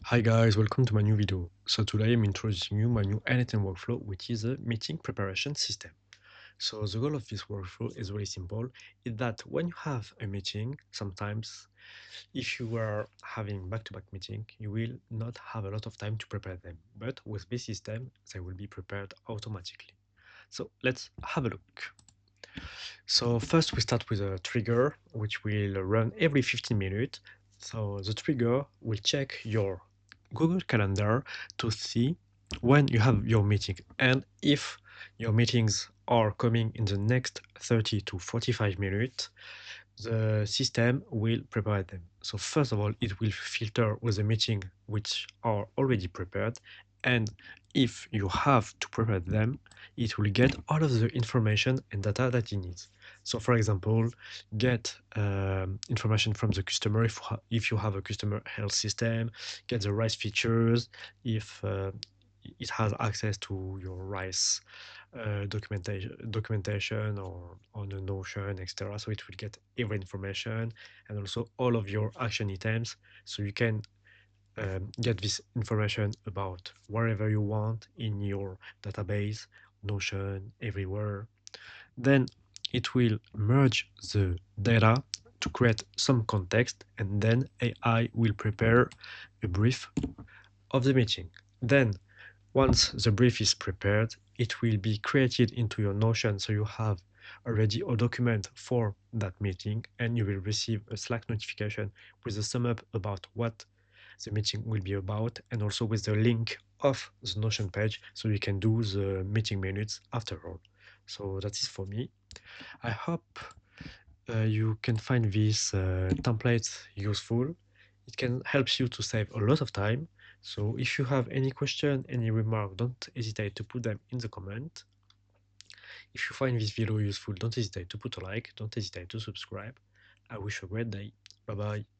Hi guys, welcome to my new video. So today I'm introducing you my new n8n workflow, which is a meeting preparation system. So the goal of this workflow is really simple, is that when you have a meeting, sometimes if you are having back-to-back meeting, you will not have a lot of time to prepare them. But with this system, they will be prepared automatically. So let's have a look. So first we start with a trigger, which will run every 15 minutes. So the trigger will check your Google Calendar to see when you have your meeting and if your meetings are coming in the next 30 to 45 minutes, the system will prepare them. So first of all, it will filter with the meeting which are already prepared, and if you have to prepare them, it will get all of the information and data that it needs. So for example, get information from the customer if you have a customer health system, get the RISE features, if it has access to your RISE documentation or on a Notion, etc. So it will get every information and also all of your action items. So you can get this information about wherever you want in your database, Notion, everywhere. Then it will merge the data to create some context, and then AI will prepare a brief of the meeting. Then once the brief is prepared, it will be created into your Notion, so you have already a document for that meeting, and you will receive a Slack notification with a sum up about what the meeting will be about, and also with the link of the Notion page, so you can do the meeting minutes after all. So that is for me. I hope you can find this template useful. It can help you to save a lot of time. So if you have any question, any remark, don't hesitate to put them in the comment. If you find this video useful, don't hesitate to put a like, don't hesitate to subscribe. I wish you a great day. Bye bye.